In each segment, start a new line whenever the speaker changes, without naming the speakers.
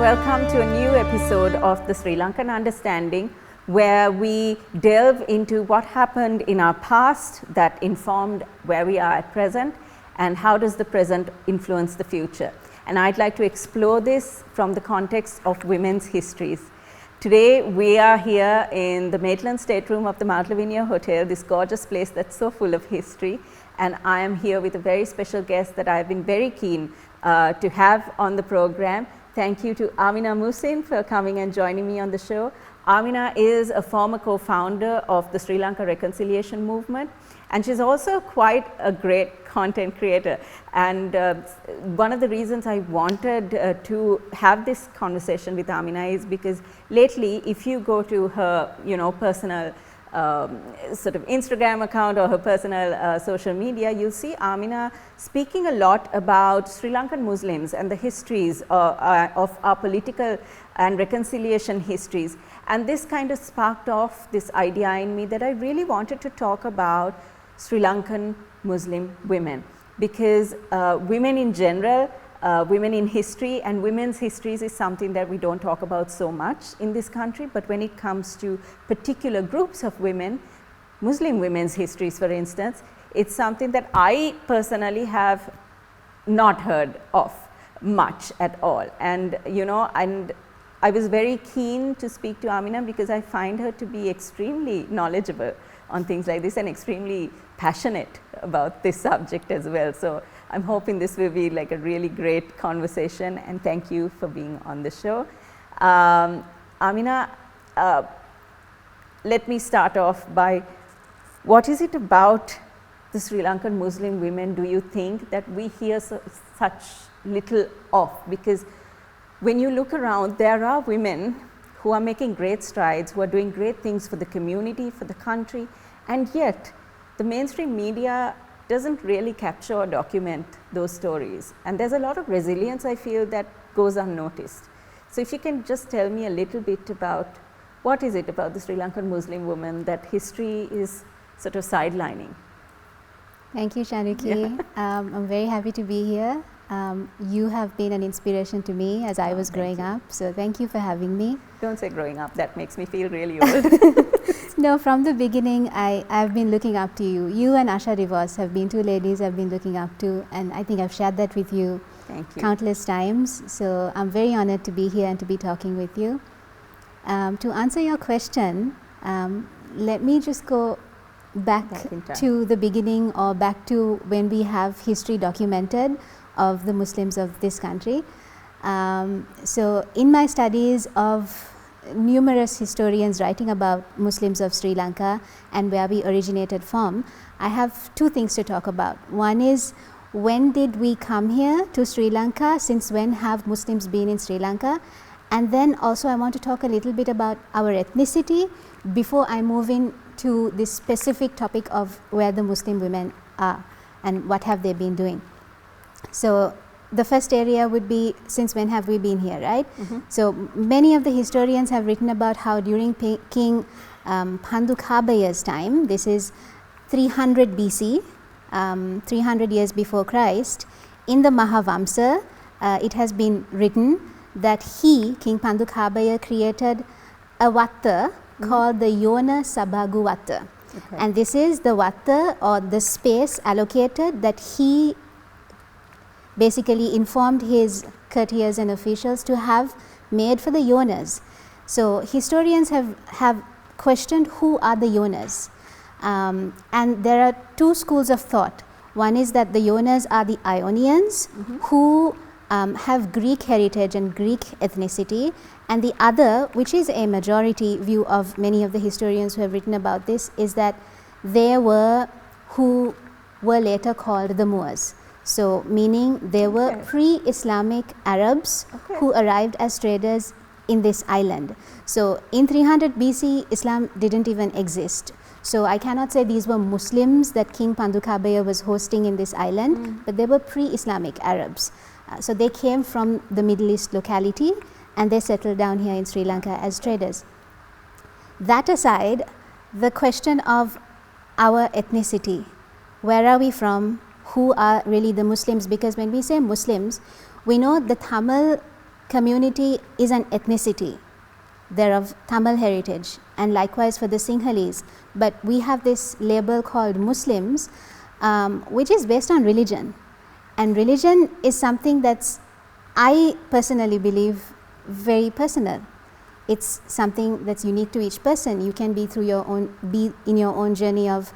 welcome to a new episode of the Sri Lankan Understanding, where we delve into what happened in our past that informed where we are at present and how does the present influence the future. And I'd like to explore this from the context of women's histories. Today we are here in the Maitland Stateroom of the Mount Lavinia Hotel, this gorgeous place that's so full of history, and I am here with a very special guest that I've been very keen to have on the program. Thank you to Aamina Muhsin for coming and joining me on the show. Aamina is a former co-founder of the Sri Lanka Reconciliation Movement, and she's also quite a great content creator. And one of the reasons I wanted to have this conversation with Aamina is because lately, if you go to her, personal sort of Instagram account or her personal social media, you'll see Aamina speaking a lot about Sri Lankan Muslims and the histories of our political and reconciliation histories. And this kind of sparked off this idea in me that I really wanted to talk about Sri Lankan Muslim women, because women in general, women in history and women's histories is something that we don't talk about so much in this country, but when it comes to particular groups of women, Muslim women's histories for instance, it's something that I personally have not heard of much at all. And and I was very keen to speak to Aamina because I find her to be extremely knowledgeable on things like this and extremely passionate about this subject as well. So I'm hoping this will be like a really great conversation, and thank you for being on the show. Aamina, let me start off by, what is it about the Sri Lankan Muslim women do you think that we hear such little of? Because when you look around, there are women who are making great strides, who are doing great things for the community, for the country, and yet the mainstream media doesn't really capture or document those stories. And there's a lot of resilience, I feel, that goes unnoticed. So if you can just tell me a little bit about what is it about the Sri Lankan Muslim woman that history is sort of sidelining?
Thank you, Shanuki.
Yeah.
I'm very happy to be here. You have been an inspiration to me as I was growing up, so thank you for having me.
Don't say growing up, that makes me feel really old.
No, from the beginning, I've been looking up to you. You and Asha Rivas have been two ladies I've been looking up to, and I think I've shared that with you, countless times. So I'm very honored to be here and to be talking with you. To answer your question, let me just go back to the beginning, or back to when we have history documented of the Muslims of this country. So in my studies of numerous historians writing about Muslims of Sri Lanka and where we originated from, I have two things to talk about. One is, when did we come here to Sri Lanka? Since when have Muslims been in Sri Lanka? And then also I want to talk a little bit about our ethnicity before I move into this specific topic of where the Muslim women are and what have they been doing. So the first area would be, since when have we been here, right? Mm-hmm. So many of the historians have written about how during King Pandukhabaya's time, this is 300 BC, 300 years before Christ, in the Mahavamsa, it has been written that King Pandukhabaya, created a vatta called the Yona Sabhagu vatta. Okay. And this is the vatta, or the space allocated, that he basically informed his courtiers and officials to have made for the Yonas. So historians have questioned who are the Yonas, and there are two schools of thought. One is that the Yonas are the Ionians, who have Greek heritage and Greek ethnicity, and the other, which is a majority view of many of the historians who have written about this, is that they were who were later called the Moors. So meaning they were pre-Islamic Arabs who arrived as traders in this island. So in 300 BC, Islam didn't even exist. So I cannot say these were Muslims that King Pandukhabaya was hosting in this island, but they were pre-Islamic Arabs. So they came from the Middle East locality and they settled down here in Sri Lanka as traders. That aside, the question of our ethnicity, where are we from, who are really the Muslims, because when we say Muslims, we know the Tamil community is an ethnicity. They're of Tamil heritage, and likewise for the Sinhalese. But we have this label called Muslims, which is based on religion. And religion is something that's, I personally believe, very personal. It's something that's unique to each person. You can be in your own journey of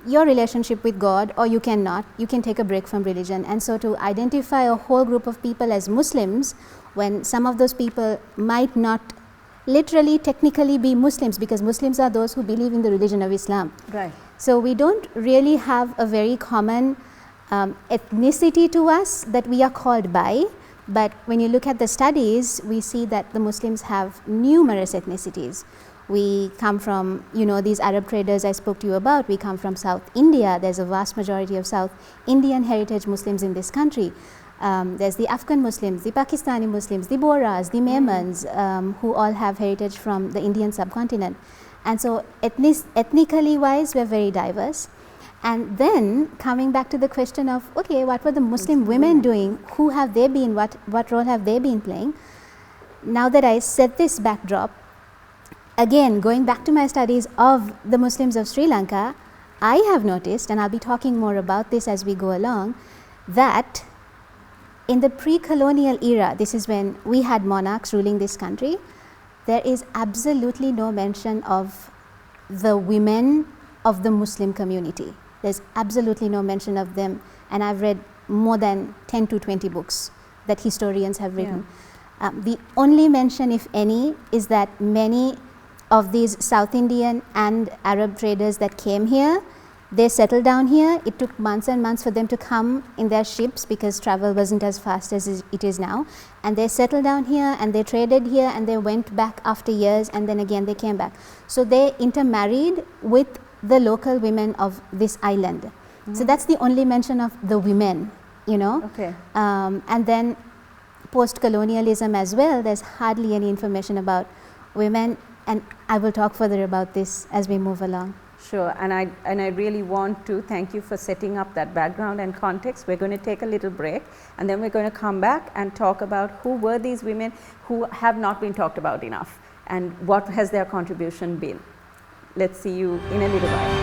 your relationship with God, or you cannot. You can take a break from religion. And so to identify a whole group of people as Muslims, when some of those people might not literally technically be Muslims, because Muslims are those who believe in the religion of Islam.
Right.
So we don't really have a very common ethnicity to us that we are called by, but when you look at the studies, we see that the Muslims have numerous ethnicities. We come from, these Arab traders I spoke to you about, we come from South India. There's a vast majority of South Indian heritage Muslims in this country. There's the Afghan Muslims, the Pakistani Muslims, the Bohras, the Memons, who all have heritage from the Indian subcontinent. And so ethnically wise, we're very diverse. And then coming back to the question of, okay, what were the Muslim women doing? Who have they been? What role have they been playing? Now that I set this backdrop, again, going back to my studies of the Muslims of Sri Lanka, I have noticed, and I'll be talking more about this as we go along, that in the pre-colonial era, this is when we had monarchs ruling this country, there is absolutely no mention of the women of the Muslim community. There's absolutely no mention of them, and I've read more than 10 to 20 books that historians have written. Yeah. The only mention, if any, is that many of these South Indian and Arab traders that came here, they settled down here. It took months and months for them to come in their ships because travel wasn't as fast as it is now. And they settled down here and they traded here and they went back after years, and then again they came back. So they intermarried with the local women of this island. Mm-hmm. So that's the only mention of the women,
Okay.
And then post-colonialism as well, there's hardly any information about women, and I will talk further about this as we move along.
Sure, and I really want to thank you for setting up that background and context. We're going to take a little break, and then we're going to come back and talk about who were these women who have not been talked about enough, and what has their contribution been. Let's see you in a little while.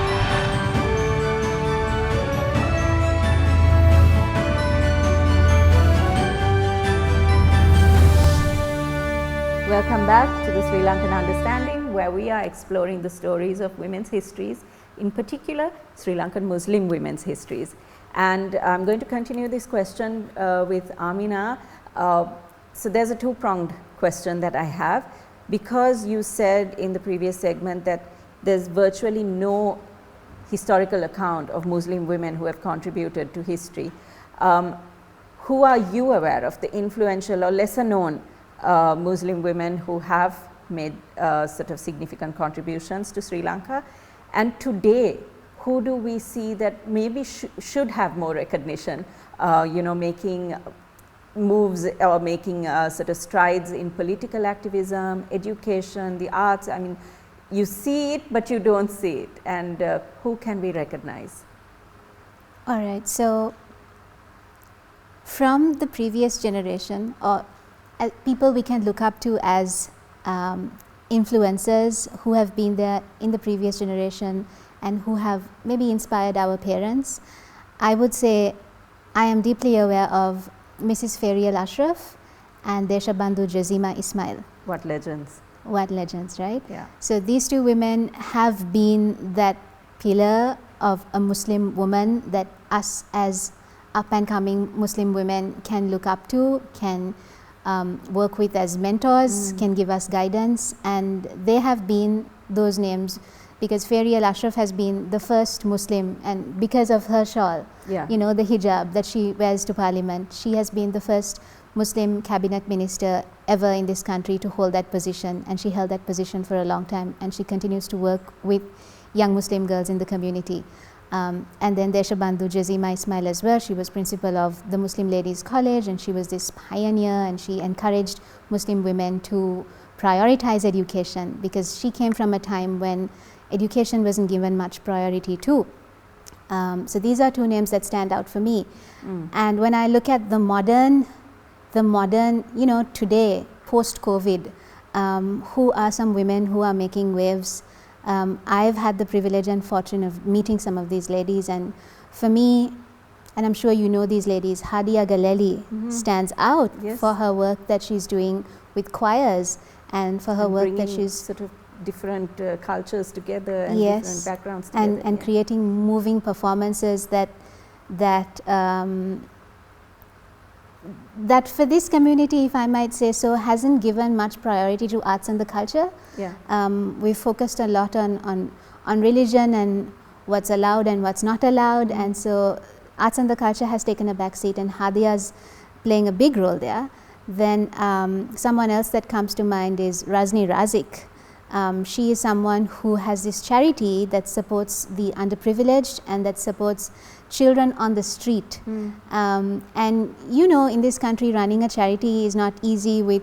Welcome back to the Sri Lankan Understanding, where we are exploring the stories of women's histories, in particular Sri Lankan Muslim women's histories. And I'm going to continue this question with Aamina. So there's a two-pronged question that I have. Because you said in the previous segment that there's virtually no historical account of Muslim women who have contributed to history, who are you aware of, the influential or lesser known Muslim women who have made sort of significant contributions to Sri Lanka? And today, who do we see that maybe should have more recognition, making moves or making sort of strides in political activism, education, the arts? I mean, you see it, but you don't see it. And who can we recognize?
All right. So from the previous generation, or people we can look up to as influencers who have been there in the previous generation and who have maybe inspired our parents, I would say I am deeply aware of Mrs. Ferial Ashraf and Deshabandhu Jazima Ismail.
What legends.
What legends, right?
Yeah.
So these two women have been that pillar of a Muslim woman that us as up and coming Muslim women can look up to, can work with as mentors, can give us guidance, and they have been those names because Ferial Ashraf has been the first Muslim, and because of her shawl, the hijab that she wears to parliament, she has been the first Muslim cabinet minister ever in this country to hold that position, and she held that position for a long time, and she continues to work with young Muslim girls in the community. And then Deshabandhu Jazima Ismail as well. She was principal of the Muslim Ladies College, and she was this pioneer, and she encouraged Muslim women to prioritize education because she came from a time when education wasn't given much priority to. So these are two names that stand out for me. And when I look at the modern the modern, today, post-COVID, who are some women who are making waves. I've had the privilege and fortune of meeting some of these ladies, and for me, and I'm sure you know these ladies, Hadia Galeli stands out for her work that she's doing with choirs, and for her work that she's
sort of different cultures together and different backgrounds together.
And creating moving performances that for this community, if I might say so, hasn't given much priority to arts and the culture. We've focused a lot on religion and what's allowed and what's not allowed, and so arts and the culture has taken a back seat, and Hadia's playing a big role there. Then someone else that comes to mind is Razni Razik. She is someone who has this charity that supports the underprivileged and that supports children on the street. And in this country, running a charity is not easy, with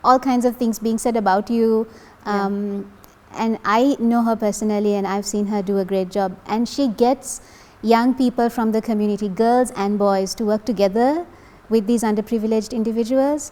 all kinds of things being said about you. And I know her personally, and I've seen her do a great job. And she gets young people from the community, girls and boys, to work together with these underprivileged individuals.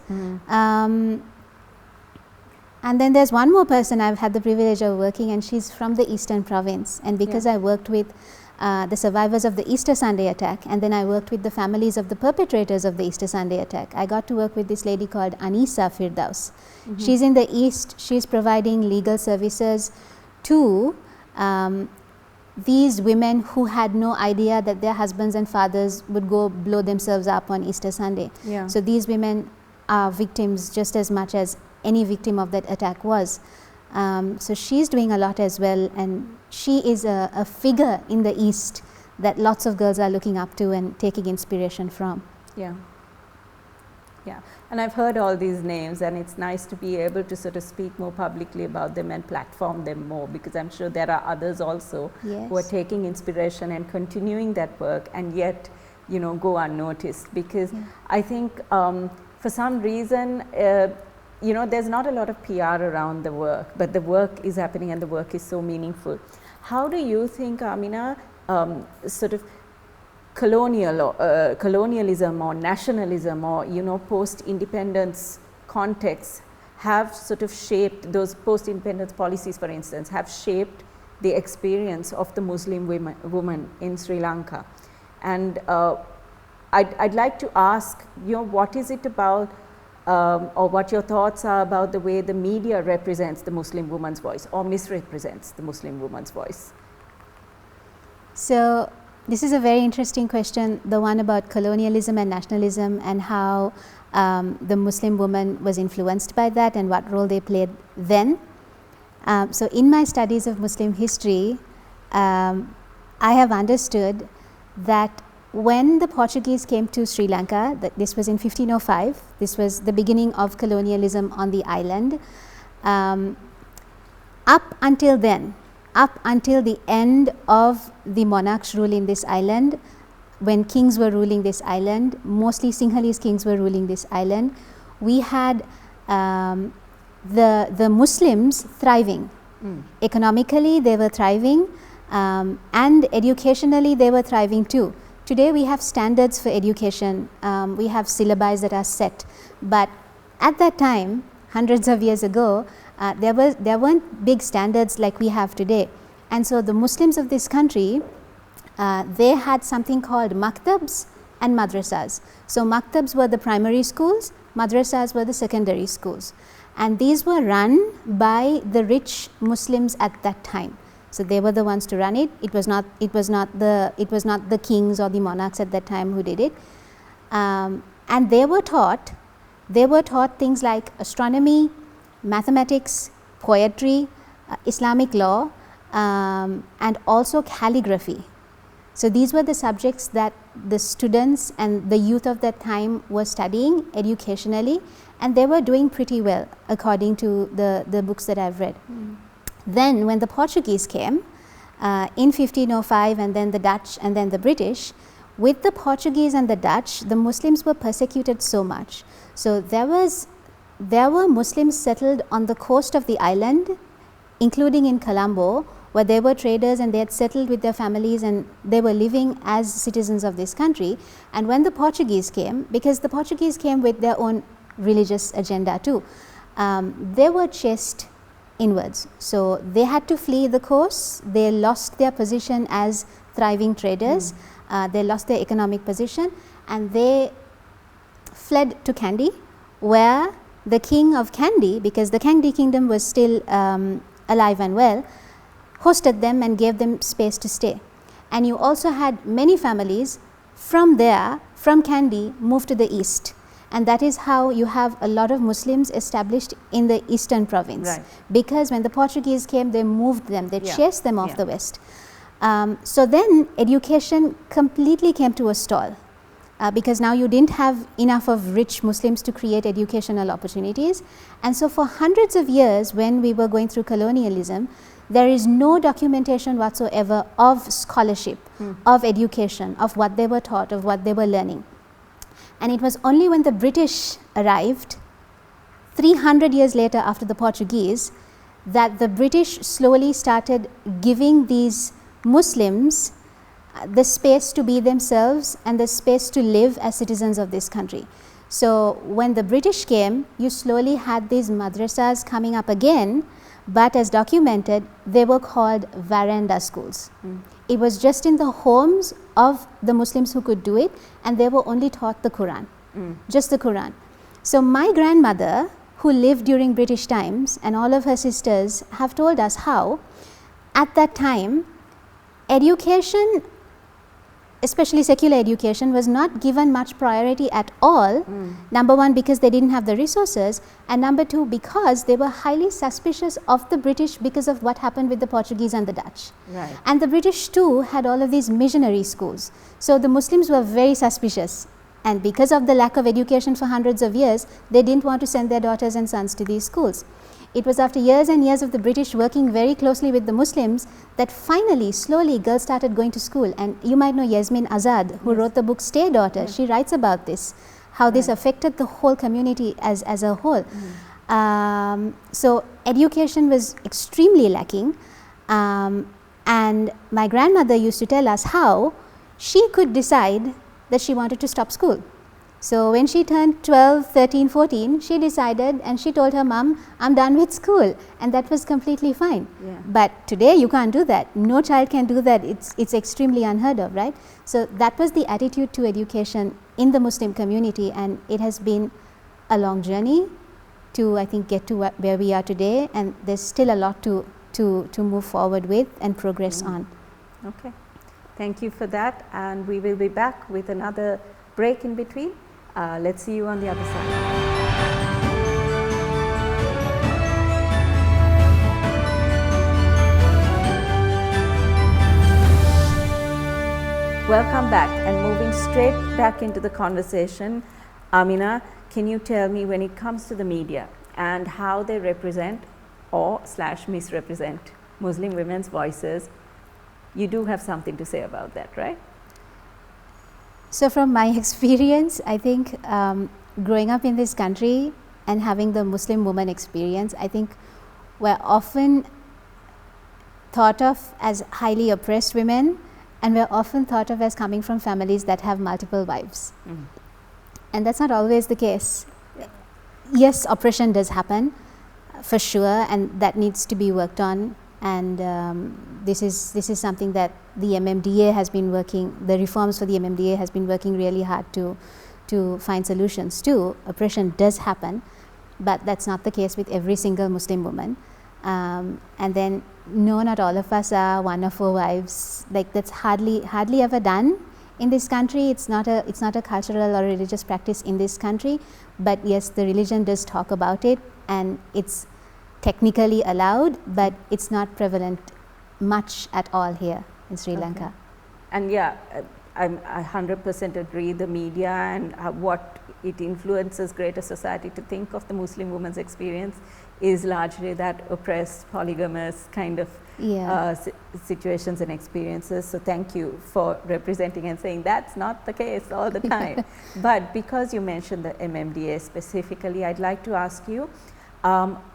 And then there's one more person I've had the privilege of working, and she's from the Eastern Province. And because I worked with the survivors of the Easter Sunday attack, and then I worked with the families of the perpetrators of the Easter Sunday attack, I got to work with this lady called Anisa Firdaus. She's in the East. She's providing legal services to these women who had no idea that their husbands and fathers would go blow themselves up on Easter Sunday. So these women are victims just as much as any victim of that attack was. So she's doing a lot as well, and she is a figure in the East that lots of girls are looking up to and taking inspiration from.
And I've heard all these names, and it's nice to be able to sort of speak more publicly about them and platform them more, because I'm sure there are others also who are taking inspiration and continuing that work, and yet go unnoticed, because I think for some reason there's not a lot of PR around the work, but the work is happening and the work is so meaningful. How do you think, Aamina, sort of colonialism or nationalism or post-independence contexts have sort of shaped, those post-independence policies, for instance, have shaped the experience of the Muslim woman in Sri Lanka? And I'd like to ask, what is it about, or what your thoughts are about the way the media represents the Muslim woman's voice or misrepresents the Muslim woman's voice?
So this is a very interesting question, the one about colonialism and nationalism, and how the Muslim woman was influenced by that and what role they played then. So in my studies of Muslim history, I have understood that when the Portuguese came to Sri Lanka, this was in 1505, this was the beginning of colonialism on the island. Up until then, up until the end of the monarch's rule in this island, when kings were ruling this island, mostly Sinhalese kings were ruling this island, we had the Muslims thriving. Economically, they were thriving, and educationally, they were thriving too. Today we have standards for education, we have syllabi that are set, but at that time, hundreds of years ago, there weren't big standards like we have today. And so the Muslims of this country, they had something called maktabs and madrasas. So maktabs were the primary schools, madrasas were the secondary schools, and these were run by the rich Muslims at that time. So they were the ones to run it. It was not the kings or the monarchs at that time who did it. And they were taught things like astronomy, mathematics, poetry, Islamic law, and also calligraphy. So these were the subjects that the students and the youth of that time were studying educationally, and they were doing pretty well according to the books that I've read. Then when the Portuguese came in 1505, and then the Dutch and then the British, with the Portuguese and the Dutch, the Muslims were persecuted so much. So there were Muslims settled on the coast of the island, including in Colombo, where they were traders and they had settled with their families and they were living as citizens of this country. And when the Portuguese came, because the Portuguese came with their own religious agenda too, they were chased inwards. So they had to flee the coast, they lost their position as thriving traders, they lost their economic position, and they fled to Kandy, where the king of Kandy, because the Kandy kingdom was still alive and well, hosted them and gave them space to stay. And you also had many families from there, from Kandy, move to the east. And that is how you have a lot of Muslims established in the eastern province.
Right.
Because when the Portuguese came, they moved them, they chased them off the west. So then education completely came to a stall. Because now you didn't have enough of rich Muslims to create educational opportunities. And so for hundreds of years, when we were going through colonialism, there is no documentation whatsoever of scholarship, of education, of what they were taught, of what they were learning. And it was only when the British arrived, 300 years later after the Portuguese, that the British slowly started giving these Muslims the space to be themselves and the space to live as citizens of this country. So when the British came, you slowly had these madrasas coming up again, but as documented, they were called veranda schools. It was just in the homes of the Muslims who could do it, and they were only taught the Quran, just the Quran. So my grandmother, who lived during British times, and all of her sisters have told us how, at that time, education, especially secular education, was not given much priority at all. Number one, because they didn't have the resources, and number two, because they were highly suspicious of the British because of what happened with the Portuguese and the Dutch.
Right.
And the British too had all of these missionary schools. So the Muslims were very suspicious, and because of the lack of education for hundreds of years, they didn't want to send their daughters and sons to these schools. It was after years and years of the British working very closely with the Muslims that finally, slowly, girls started going to school. And you might know Yasmin Azad, who wrote the book Stay Daughter. She writes about this, how this affected the whole community as a whole. So education was extremely lacking. And my grandmother used to tell us how she could decide that she wanted to stop school. So when she turned 12, 13, 14, she decided and she told her mom, I'm done with school, and that was completely fine. But today you can't do that. No child can do that. It's extremely unheard of, right? So that was the attitude to education in the Muslim community, and it has been a long journey to, I think, get to where we are today, and there's still a lot to move forward with and progress on.
Okay, thank you for that, and we will be back with another break in between. Let's see you on the other side. Welcome back, and moving straight back into the conversation, Aamina, can you tell me, when it comes to the media and how they represent or / misrepresent Muslim women's voices, you do have something to say about that, right?
So from my experience, I think growing up in this country and having the Muslim woman experience, I think we're often thought of as highly oppressed women, and we're often thought of as coming from families that have multiple wives. And that's not always the case. Yes, oppression does happen, for sure, and that needs to be worked on. And this is something that the MMDA has been working, the reforms for the MMDA has been working really hard to find solutions to. Oppression does happen, but that's not the case with every single Muslim woman. And then, no, not all of us are one of our wives. Like, that's hardly ever done in this country. It's not a cultural or religious practice in this country, but yes, the religion does talk about it, and it's technically allowed, but it's not prevalent much at all here in Sri Lanka.
And yeah, I 100% agree. The media and what it influences greater society to think of the Muslim woman's experience is largely that oppressed, polygamous kind of situations and experiences. So thank you for representing and saying that's not the case all the time. But because you mentioned the MMDA specifically, I'd like to ask you,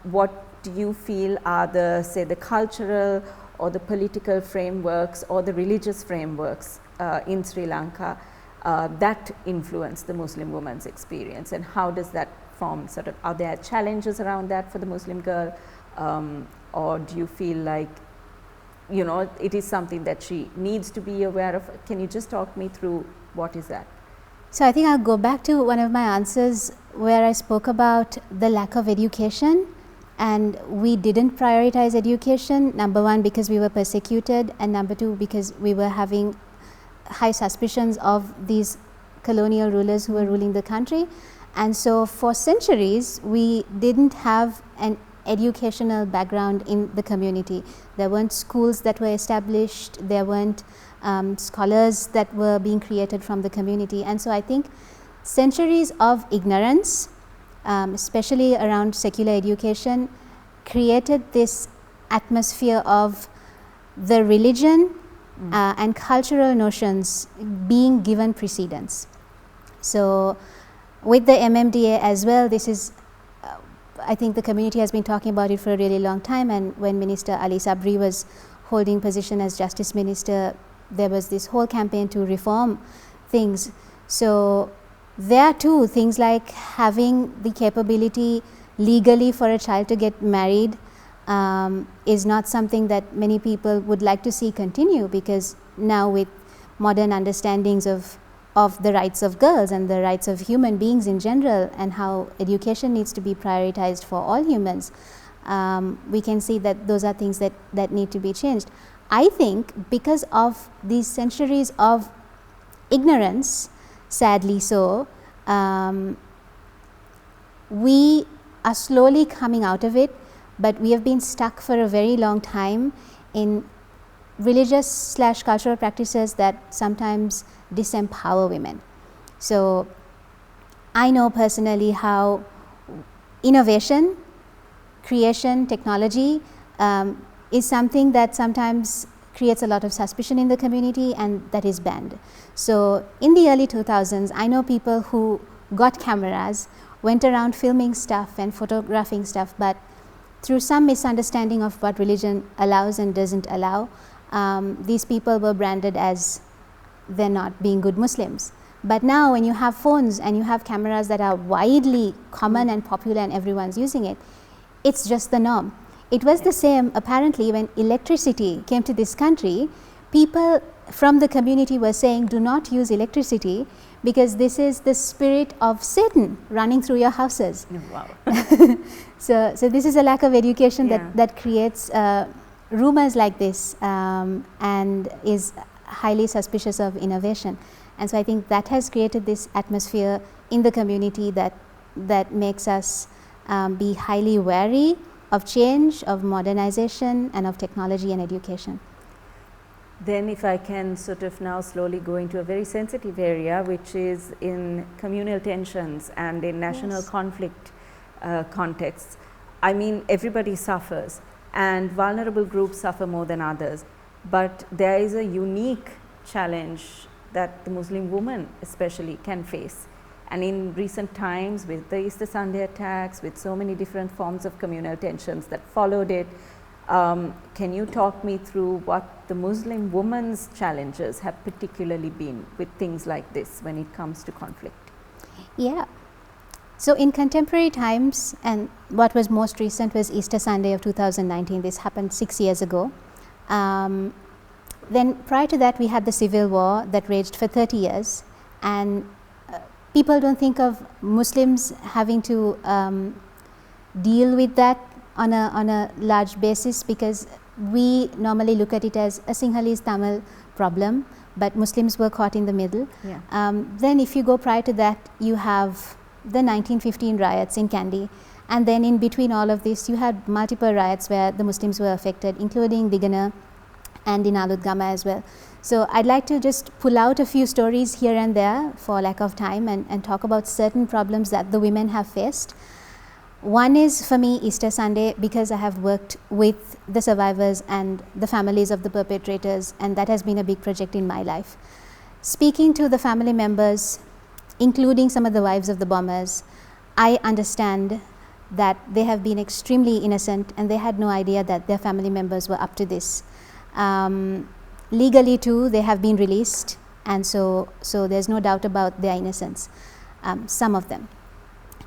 what do you feel are the cultural or the political frameworks or the religious frameworks in Sri Lanka that influence the Muslim woman's experience, and how does that form sort of, are there challenges around that for the Muslim girl, or do you feel like, you know, it is something that she needs to be aware of? Can you just talk me through what is that?
So I think I'll go back to one of my answers where I spoke about the lack of education, and we didn't prioritize education, number one because we were persecuted, and number two because we were having high suspicions of these colonial rulers who were ruling the country. And so for centuries we didn't have an educational background in the community. There weren't schools that were established, there weren't scholars that were being created from the community. And so I think centuries of ignorance, especially around secular education, created this atmosphere of the religion and cultural notions being given precedence. So with the MMDA as well, this is I think the community has been talking about it for a really long time, and when Minister Ali Sabri was holding position as Justice Minister, there was this whole campaign to reform things. So there too, things like having the capability legally for a child to get married is not something that many people would like to see continue, because now with modern understandings of the rights of girls and the rights of human beings in general, and how education needs to be prioritized for all humans, we can see that those are things that need to be changed. I think because of these centuries of ignorance, sadly so, we are slowly coming out of it, but we have been stuck for a very long time in religious / cultural practices that sometimes disempower women. So I know personally how innovation, creation, technology is something that sometimes creates a lot of suspicion in the community, and that is banned. So in the early 2000s, I know people who got cameras, went around filming stuff and photographing stuff, but through some misunderstanding of what religion allows and doesn't allow, these people were branded as they're not being good Muslims. But now when you have phones and you have cameras that are widely common and popular and everyone's using it, it's just the norm. It was the same apparently when electricity came to this country. People from the community were saying, do not use electricity because this is the spirit of Satan running through your houses.
Wow.
So this is a lack of education that creates rumors like this, and is highly suspicious of innovation. And so I think that has created this atmosphere in the community that makes us be highly wary of change, of modernization, and of technology and education.
Then if I can sort of now slowly go into a very sensitive area, which is in communal tensions and in national conflict contexts. I mean, everybody suffers, and vulnerable groups suffer more than others. But there is a unique challenge that the Muslim woman especially can face. And in recent times, with the Easter Sunday attacks, with so many different forms of communal tensions that followed it, can you talk me through what the Muslim woman's challenges have particularly been with things like this when it comes to conflict?
Yeah. So in contemporary times, and what was most recent was Easter Sunday of 2019. This happened 6 years ago. Then prior to that, we had the civil war that raged for 30 years. And people don't think of Muslims having to deal with that on a large basis, because we normally look at it as a Sinhalese Tamil problem, but Muslims were caught in the middle.
Yeah.
Then if you go prior to that, you have the 1915 riots in Kandy, and then in between all of this, you had multiple riots where the Muslims were affected, including Digana and in Aludgama as well. So I'd like to just pull out a few stories here and there for lack of time, and talk about certain problems that the women have faced. One is for me Easter Sunday, because I have worked with the survivors and the families of the perpetrators, and that has been a big project in my life. Speaking to the family members, including some of the wives of the bombers, I understand that they have been extremely innocent and they had no idea that their family members were up to this. Legally too, they have been released, and so there's no doubt about their innocence, some of them.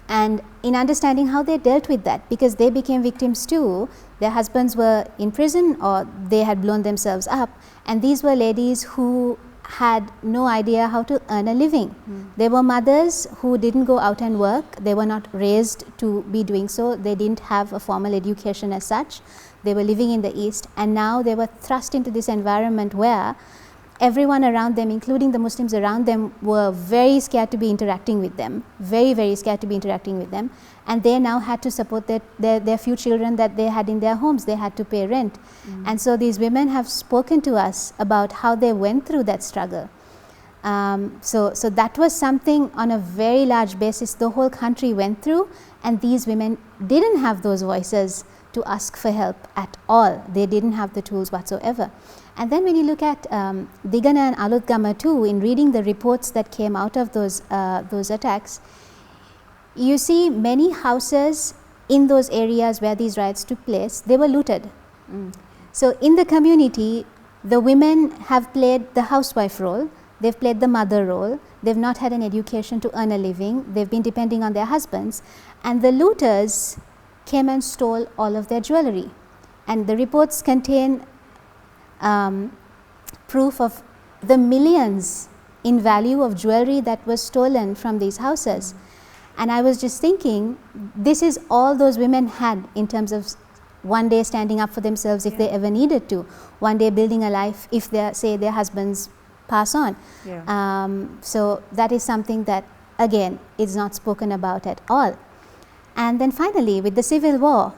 And in understanding how they dealt with that, because they became victims too, their husbands were in prison or they had blown themselves up, and these were ladies who had no idea how to earn a living. They were mothers who didn't go out and work, they were not raised to be doing so, they didn't have a formal education as such, they were living in the East, and now they were thrust into this environment where everyone around them, including the Muslims around them, were very scared to be interacting with them, very scared to be interacting with them, and they now had to support their few children that they had in their homes. They had to pay rent. And so these women have spoken to us about how they went through that struggle. So that was something on a very large basis the whole country went through, and these women didn't have those voices to ask for help at all. They didn't have the tools whatsoever. And then when you look at Digana and Alutgama too, in reading the reports that came out of those attacks, you see many houses in those areas where these riots took place, they were looted. So in the community, the women have played the housewife role, they've played the mother role, they've not had an education to earn a living, they've been depending on their husbands, and the looters came and stole all of their jewelry. And the reports contain proof of the millions in value of jewelry that was stolen from these houses. And I was just thinking, this is all those women had in terms of one day standing up for themselves if they ever needed to, one day building a life if say their husbands pass on. So that is something that again is not spoken about at all. And then finally with the civil war,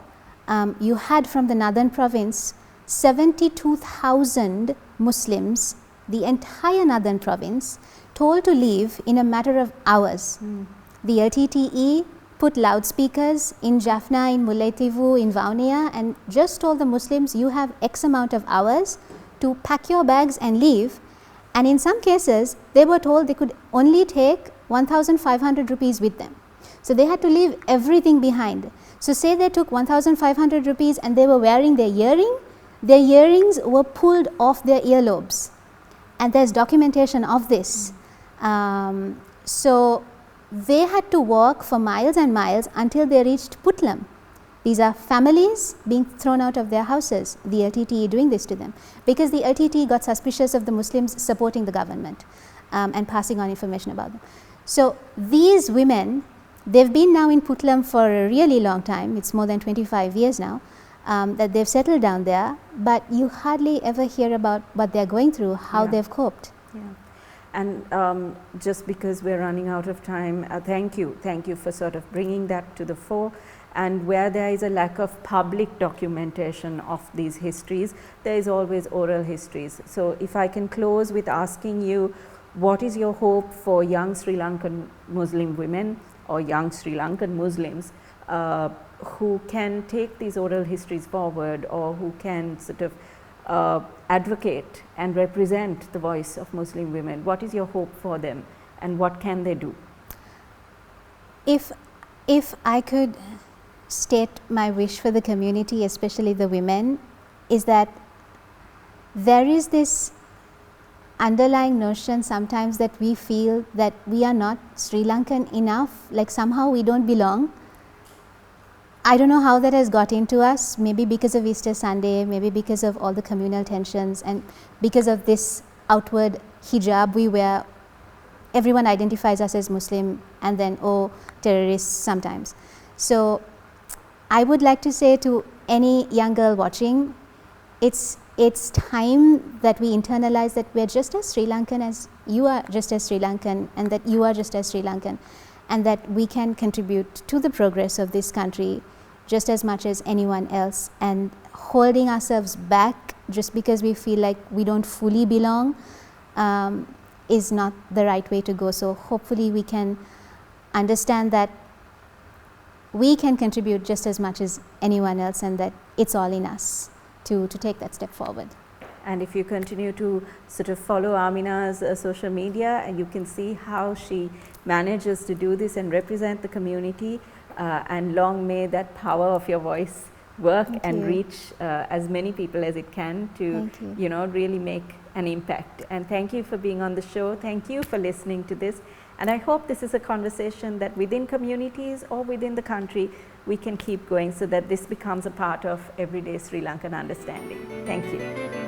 you had from the northern province 72,000 Muslims, the entire northern province, told to leave in a matter of hours. The LTTE put loudspeakers in Jaffna, in Mullaitivu, in Vaunia, and just told the Muslims, you have X amount of hours to pack your bags and leave. And in some cases, they were told they could only take 1,500 rupees with them. So they had to leave everything behind. So say they took 1,500 rupees and they were wearing their earrings were pulled off their earlobes. And there's documentation of this. So they had to walk for miles and miles until they reached Putlam. These are families being thrown out of their houses, the LTTE doing this to them, because the LTTE got suspicious of the Muslims supporting the government and passing on information about them. So these women, they've been now in Putlam for a really long time, it's more than 25 years now, that they've settled down there, but you hardly ever hear about what they're going through, how they've coped.
And just because we're running out of time, thank you for sort of bringing that to the fore. And where there is a lack of public documentation of these histories, there is always oral histories. So if I can close with asking you, what is your hope for young Sri Lankan Muslim women or young Sri Lankan Muslims who can take these oral histories forward, or who can sort of advocate and represent the voice of Muslim women? What is your hope for them, and what can they do?
If I could state my wish for the community, especially the women, is that there is this underlying notion sometimes that we feel that we are not Sri Lankan enough, like somehow we don't belong. I don't know how that has got into us, maybe because of Easter Sunday, maybe because of all the communal tensions, and because of this outward hijab we wear. Everyone identifies us as Muslim, and then, oh, terrorists sometimes. So I would like to say to any young girl watching, it's time that we internalize that we're just as Sri Lankan as you are just as Sri Lankan, and that you are just as Sri Lankan, and that we can contribute to the progress of this country just as much as anyone else. And holding ourselves back just because we feel like we don't fully belong is not the right way to go. So hopefully we can understand that we can contribute just as much as anyone else, and that it's all in us to take that step forward.
And if you continue to sort of follow Aamina's social media, and you can see how she manages to do this and represent the community, and long may that power of your voice work and reach as many people as it can to, really make an impact. And thank you for being on the show. Thank you for listening to this. And I hope this is a conversation that within communities or within the country, we can keep going so that this becomes a part of everyday Sri Lankan understanding. Thank you.